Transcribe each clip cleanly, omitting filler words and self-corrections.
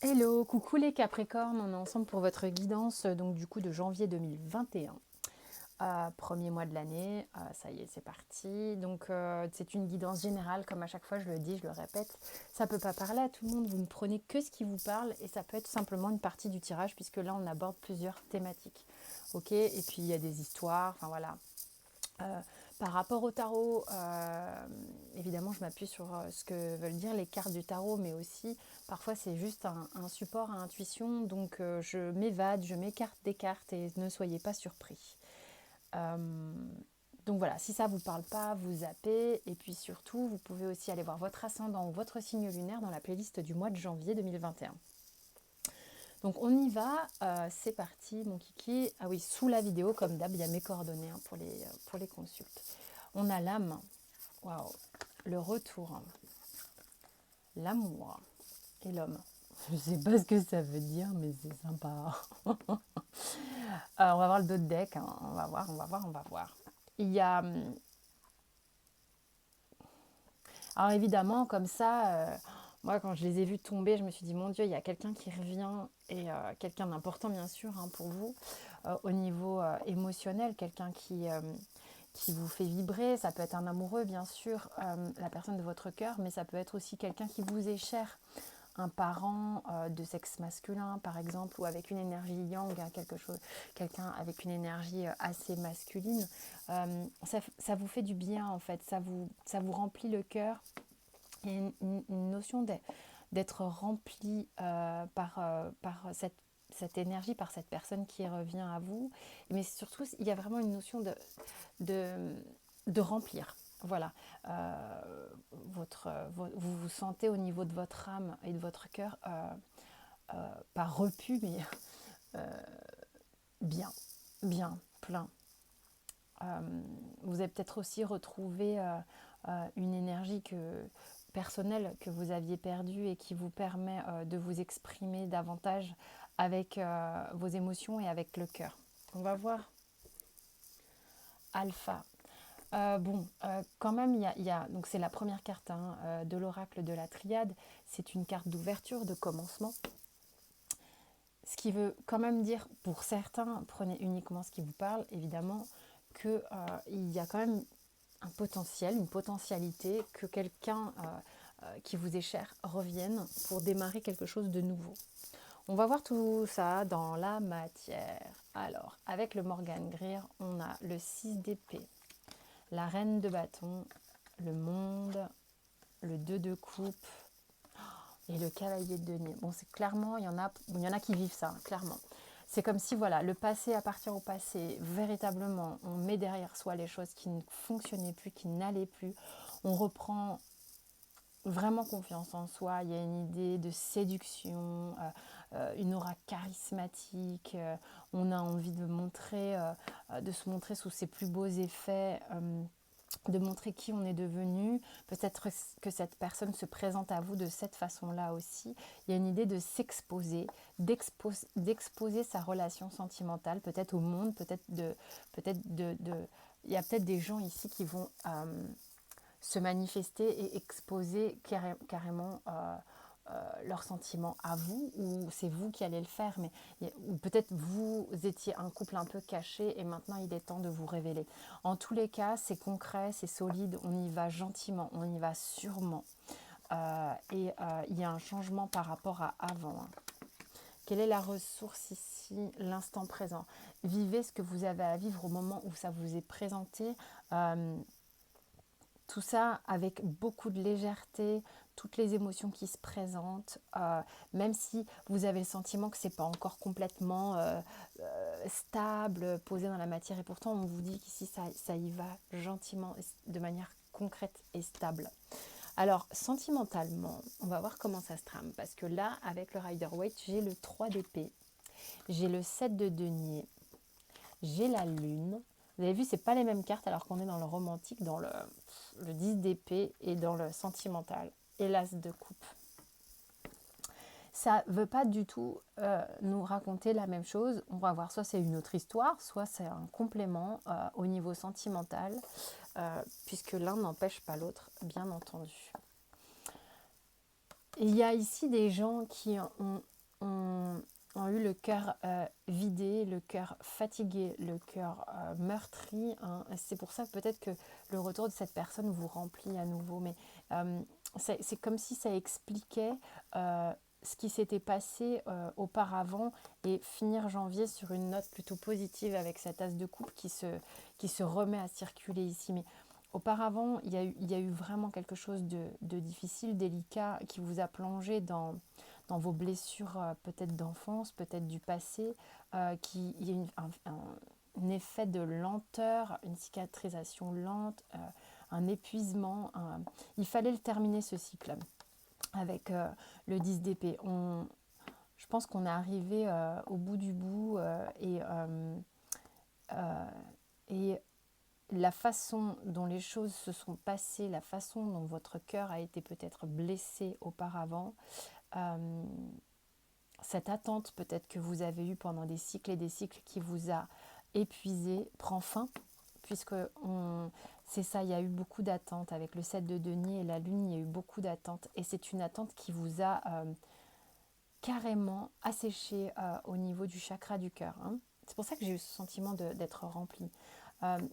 Hello, coucou les Capricornes, on est ensemble pour votre guidance donc du coup de janvier 2021. Premier mois de l'année, ça y est, c'est parti. Donc c'est une guidance générale, comme à chaque fois je le dis, je le répète. Ça peut pas parler à tout le monde, vous ne prenez que ce qui vous parle et ça peut être simplement une partie du tirage puisque là on aborde plusieurs thématiques. Ok, et puis il y a des histoires, enfin voilà. Euh, Par rapport au tarot, évidemment, je m'appuie sur ce que veulent dire les cartes du tarot, mais aussi, parfois, c'est juste un support à intuition. Donc, je m'évade, je m'écarte des cartes et ne soyez pas surpris. Euh, donc voilà, si ça ne vous parle pas, vous zappez. Et puis surtout, vous pouvez aussi aller voir votre ascendant ou votre signe lunaire dans la playlist du mois de janvier 2021. Donc on y va, c'est parti mon kiki. Ah oui, sous la vidéo, comme d'hab, il y a mes coordonnées hein, pour les consultes. On a l'âme, waouh, le retour, l'amour et l'homme. Je sais pas ce que ça veut dire, mais c'est sympa. On va voir le dos de deck, hein. On va voir, on va voir, on va voir. Il y a... Alors évidemment, comme ça, moi quand je les ai vus tomber, je me suis dit, mon Dieu, il y a quelqu'un qui revient, et quelqu'un d'important bien sûr hein, pour vous, au niveau émotionnel, quelqu'un qui vous fait vibrer. Ça peut être un amoureux, bien sûr, la personne de votre cœur, mais ça peut être aussi quelqu'un qui vous est cher. Un parent de sexe masculin, par exemple, ou avec une énergie yang, hein, quelqu'un avec une énergie assez masculine. Ça vous fait du bien, en fait. Ça vous remplit le cœur. Il y a une notion d'être rempli par cette énergie, par cette personne qui revient à vous. Mais surtout, il y a vraiment une notion de, de remplir. Voilà. Vous vous sentez au niveau de votre âme et de votre cœur, pas repu, mais bien, bien, plein. Vous avez peut-être aussi retrouvé une énergie personnelle que vous aviez perdue et qui vous permet de vous exprimer davantage avec vos émotions et avec le cœur. On va voir Alpha. Quand même, donc c'est la première carte hein, de l'oracle de la triade. C'est une carte d'ouverture, de commencement. Ce qui veut quand même dire, pour certains, prenez uniquement ce qui vous parle, évidemment, qu'il y a quand même un potentiel, une potentialité que quelqu'un qui vous est cher revienne pour démarrer quelque chose de nouveau. On va voir tout ça dans la matière. Alors, avec le Morgan Greer, on a le 6 d'épée, la reine de bâton, le monde, le 2 de coupe et le cavalier de denier. Bon, c'est clairement, il y en a qui vivent ça, hein, clairement. C'est comme si, voilà, le passé appartient au passé. Véritablement, on met derrière soi les choses qui ne fonctionnaient plus, qui n'allaient plus. On reprend vraiment confiance en soi. Il y a une idée de séduction, une aura charismatique. On a envie de se montrer sous ses plus beaux effets. De montrer qui on est devenu. Peut-être que cette personne se présente à vous de cette façon-là aussi. Il y a une idée de s'exposer, d'exposer sa relation sentimentale, peut-être au monde, il y a peut-être des gens ici qui vont se manifester et exposer carrément leurs sentiments à vous, ou c'est vous qui allez le faire, ou peut-être vous étiez un couple un peu caché et maintenant il est temps de vous révéler. En tous les cas, c'est concret, c'est solide, on y va gentiment, on y va sûrement. Il y a un changement par rapport à avant. Hein. Quelle est la ressource ici? L'instant présent. Vivez ce que vous avez à vivre au moment où ça vous est présenté. Tout ça avec beaucoup de légèreté, toutes les émotions qui se présentent, même si vous avez le sentiment que c'est pas encore complètement stable, posé dans la matière. Et pourtant, on vous dit qu'ici, ça y va gentiment, de manière concrète et stable. Alors, sentimentalement, on va voir comment ça se trame. Parce que là, avec le Rider-Waite, j'ai le 3 d'épée, j'ai le 7 de denier, j'ai la lune. Vous avez vu, c'est pas les mêmes cartes alors qu'on est dans le romantique, dans le 10 d'épée et dans le sentimental. Et l'as de coupe. Ça ne veut pas du tout nous raconter la même chose. On va voir, soit c'est une autre histoire, soit c'est un complément au niveau sentimental, puisque l'un n'empêche pas l'autre, bien entendu. Et il y a ici des gens qui ont- ont eu le cœur vidé, le cœur fatigué, le cœur meurtri, hein. C'est pour ça peut-être que le retour de cette personne vous remplit à nouveau. Mais euh, c'est comme si ça expliquait ce qui s'était passé auparavant et finir janvier sur une note plutôt positive avec cette as de coupe qui se remet à circuler ici. Mais auparavant, il y a eu vraiment quelque chose de difficile, délicat, qui vous a plongé dans vos blessures peut-être d'enfance, peut-être du passé, il y a un effet de lenteur, une cicatrisation lente, un épuisement. Il fallait le terminer ce cycle avec le 10 d'épée. Je pense qu'on est arrivé au bout du bout et la façon dont les choses se sont passées, la façon dont votre cœur a été peut-être blessé auparavant, euh, cette attente peut-être que vous avez eue pendant des cycles et des cycles qui vous a épuisé prend fin, puisque c'est ça, il y a eu beaucoup d'attentes avec le 7 de denier et la lune, il y a eu beaucoup d'attentes et c'est une attente qui vous a carrément asséché au niveau du chakra du cœur, hein. C'est pour ça que j'ai eu ce sentiment d'être remplie.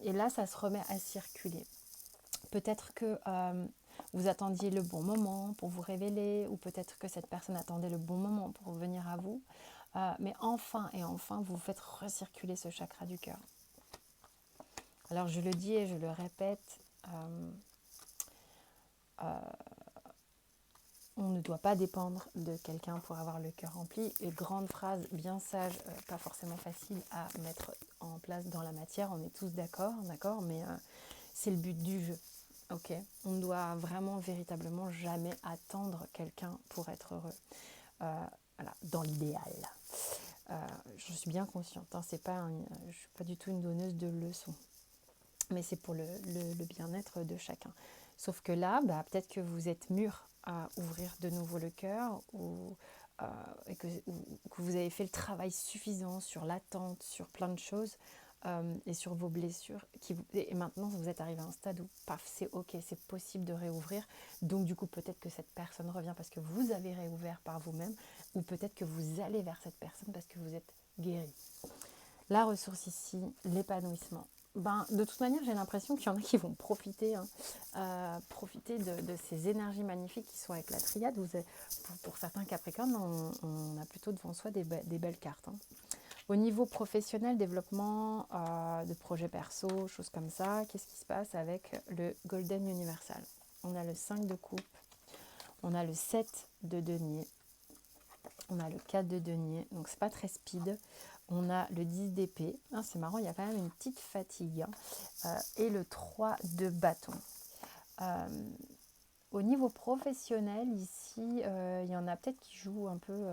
Et là, ça se remet à circuler. Peut-être que vous attendiez le bon moment pour vous révéler, ou peut-être que cette personne attendait le bon moment pour venir à vous. Mais enfin et enfin, vous faites recirculer ce chakra du cœur. Alors je le dis et je le répète, on ne doit pas dépendre de quelqu'un pour avoir le cœur rempli. Et grande phrase bien sage, pas forcément facile à mettre en place dans la matière, on est tous d'accord, mais c'est le but du jeu. Ok, on ne doit vraiment véritablement jamais attendre quelqu'un pour être heureux. Voilà, dans l'idéal. Je suis bien consciente, hein, je ne suis pas du tout une donneuse de leçons, mais c'est pour le bien-être de chacun. Sauf que là, peut-être que vous êtes mûr à ouvrir de nouveau le cœur et que vous avez fait le travail suffisant sur l'attente, sur plein de choses et sur vos blessures. Et maintenant, vous êtes arrivé à un stade où, paf, c'est ok, c'est possible de réouvrir. Donc du coup, peut-être que cette personne revient parce que vous avez réouvert par vous-même, ou peut-être que vous allez vers cette personne parce que vous êtes guéri. La ressource ici, l'épanouissement. De toute manière, j'ai l'impression qu'il y en a qui vont profiter, hein, profiter de ces énergies magnifiques qui sont avec la triade. Pour certains Capricornes, on a plutôt devant soi des belles cartes, hein. Au niveau professionnel, développement de projets perso, choses comme ça, qu'est-ce qui se passe avec le Golden Universal? On a le 5 de coupe, on a le 7 de denier, on a le 4 de denier, donc c'est pas très speed. On a le 10 d'épée, hein, c'est marrant, il y a quand même une petite fatigue, hein, et le 3 de bâton. Au niveau professionnel, ici, il y en a peut-être qui jouent un peu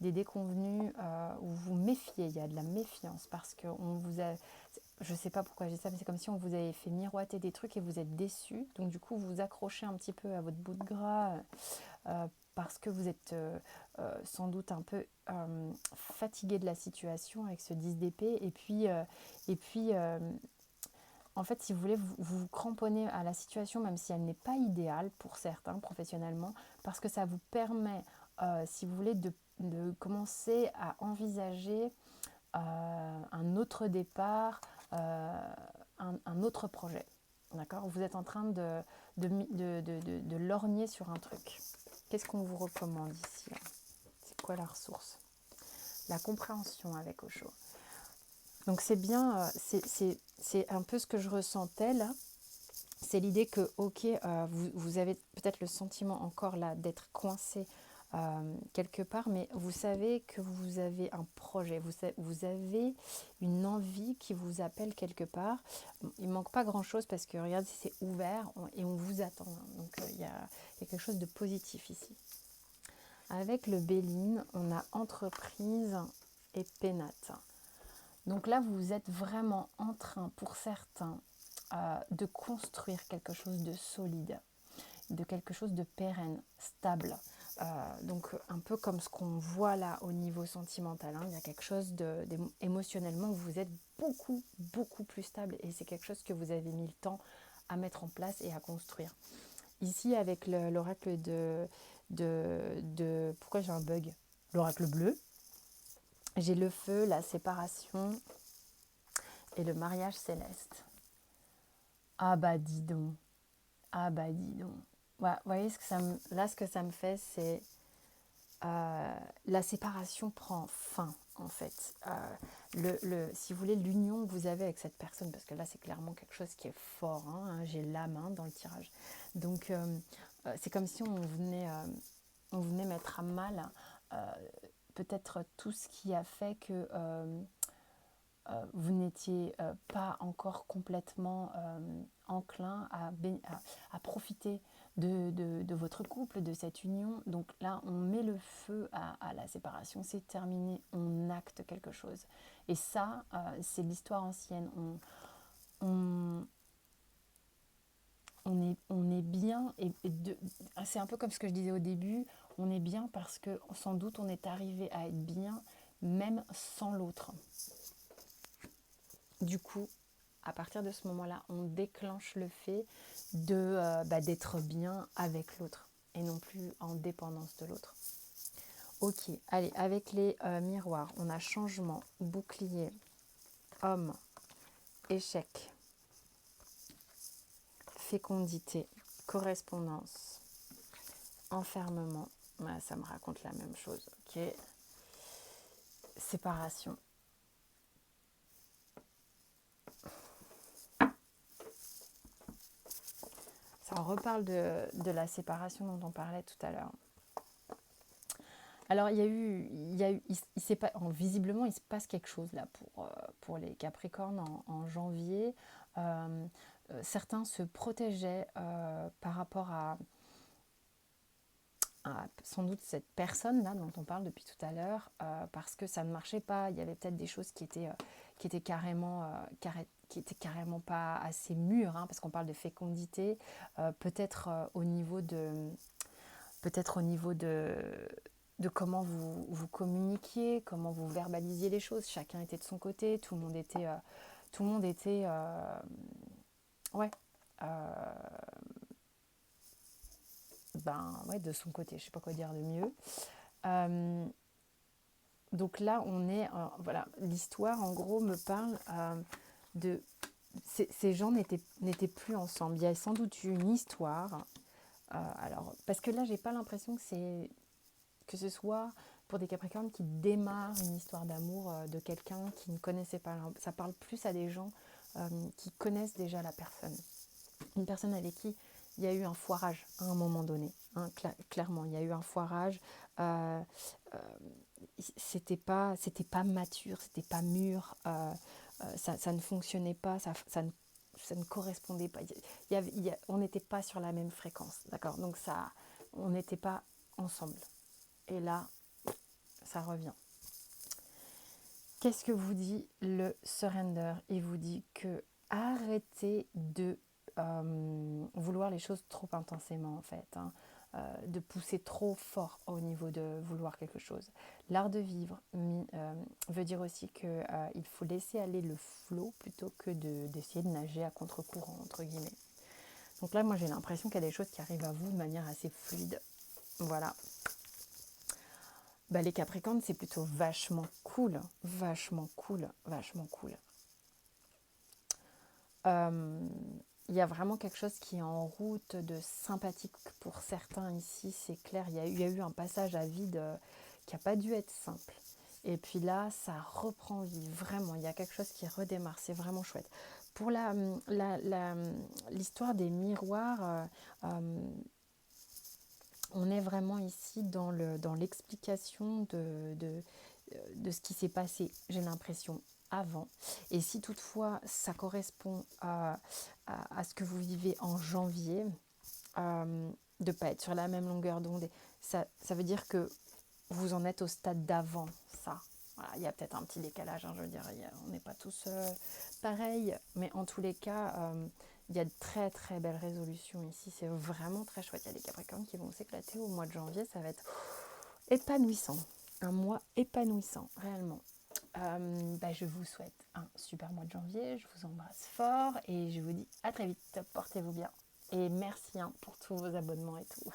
des déconvenus où vous vous méfiez, il y a de la méfiance parce qu'on vous a... Je ne sais pas pourquoi je dis ça, mais c'est comme si on vous avait fait miroiter des trucs et vous êtes déçus. Donc du coup, vous vous accrochez un petit peu à votre bout de gras parce que vous êtes sans doute un peu fatigué de la situation avec ce 10 d'épée. Et puis en fait, si vous voulez, vous cramponnez à la situation, même si elle n'est pas idéale pour certains professionnellement, parce que ça vous permet, si vous voulez, de commencer à envisager un autre départ, un autre projet. D'accord? Vous êtes en train de lorgner sur un truc. Qu'est-ce qu'on vous recommande ici? C'est quoi la ressource? La compréhension avec Osho. Donc c'est bien, c'est un peu ce que je ressentais là. C'est l'idée que, ok, vous avez peut-être le sentiment encore là d'être coincé quelque part, mais vous savez que vous avez un projet, vous avez une envie qui vous appelle quelque part. Il ne manque pas grand-chose parce que, regardez, c'est ouvert et on vous attend, hein. Donc il y a quelque chose de positif ici. Avec le Béline, on a entreprise et pénate. Donc là, vous êtes vraiment en train, pour certains, de construire quelque chose de solide, de quelque chose de pérenne, stable. Donc un peu comme ce qu'on voit là au niveau sentimental, hein. Il y a quelque chose émotionnellement, vous êtes beaucoup, beaucoup plus stable et c'est quelque chose que vous avez mis le temps à mettre en place et à construire. Ici, avec l'oracle Pourquoi j'ai un bug? L'oracle bleu. J'ai le feu, la séparation et le mariage céleste. Ah bah dis donc. Ah bah dis donc. Ouais, vous voyez, ce que ça me fait, c'est la séparation prend fin, en fait. Si vous voulez, l'union que vous avez avec cette personne, parce que là, c'est clairement quelque chose qui est fort, hein, j'ai la main dans le tirage. Donc, c'est comme si on venait mettre à mal peut-être tout ce qui a fait que vous n'étiez pas encore complètement enclin à profiter de votre couple, de cette union. Donc là, on met le feu à la séparation, c'est terminé, on acte quelque chose. Et ça, c'est l'histoire ancienne. On, on est bien, c'est un peu comme ce que je disais au début, on est bien parce que sans doute on est arrivé à être bien même sans l'autre. Du coup, à partir de ce moment-là, on déclenche le fait d'être bien avec l'autre et non plus en dépendance de l'autre. Ok, allez, avec les miroirs, on a changement, bouclier, homme, échec, fécondité, correspondance, enfermement. Ouais, ça me raconte la même chose. Ok, séparation. Ça reparle de la séparation dont on parlait tout à l'heure. Alors, visiblement, il se passe quelque chose là pour les Capricornes en janvier. Certains se protégeaient par rapport à sans doute cette personne-là dont on parle depuis tout à l'heure, parce que ça ne marchait pas. Il y avait peut-être des choses qui étaient carrément pas assez mûres, hein, parce qu'on parle de fécondité, peut-être au niveau de comment vous communiquiez, comment vous verbalisiez les choses. Chacun était de son côté, tout le monde était ouais, de son côté, je sais pas quoi dire de mieux. Donc là, voilà, l'histoire en gros me parle de ces gens n'étaient plus ensemble. Il y a sans doute eu une histoire. Alors, parce que là, j'ai pas l'impression que ce soit pour des Capricornes qui démarrent une histoire d'amour de quelqu'un qui ne connaissait pas. Ça parle plus à des gens qui connaissent déjà la personne. Une personne avec qui il y a eu un foirage à un moment donné. Hein, clairement, il y a eu un foirage. C'était pas mature, c'était pas mûr. Ça ne fonctionnait pas, ça ne correspondait pas. On n'était pas sur la même fréquence, d'accord. Donc on n'était pas ensemble. Et là, ça revient. Qu'est-ce que vous dit le surrender? Il vous dit que arrêtez de vouloir les choses trop intensément, en fait, hein, de pousser trop fort au niveau de vouloir quelque chose. L'art de vivre veut dire aussi qu'il faut laisser aller le flot plutôt que d'essayer de nager à contre-courant, entre guillemets. Donc là, moi, j'ai l'impression qu'il y a des choses qui arrivent à vous de manière assez fluide. Voilà. Les Capricornes, c'est plutôt vachement cool. Vachement cool. Vachement cool. Il y a vraiment quelque chose qui est en route de sympathique pour certains ici, c'est clair. Il y a eu un passage à vide qui n'a pas dû être simple. Et puis là, ça reprend vie, vraiment. Il y a quelque chose qui redémarre, c'est vraiment chouette. Pour l'histoire des miroirs, on est vraiment ici dans l'explication de ce qui s'est passé, j'ai l'impression, avant. Et si toutefois ça correspond à ce que vous vivez en janvier, de ne pas être sur la même longueur d'onde, ça veut dire que vous en êtes au stade d'avant ça. Voilà, il y a peut-être un petit décalage, hein, je veux dire, on n'est pas tous pareils, mais en tous les cas, il y a de très très belles résolutions ici, c'est vraiment très chouette. Il y a des Capricornes qui vont s'éclater au mois de janvier, ça va être épanouissant, un mois épanouissant, réellement. Je vous souhaite un super mois de janvier, je vous embrasse fort et je vous dis à très vite, portez-vous bien et merci pour tous vos abonnements et tout.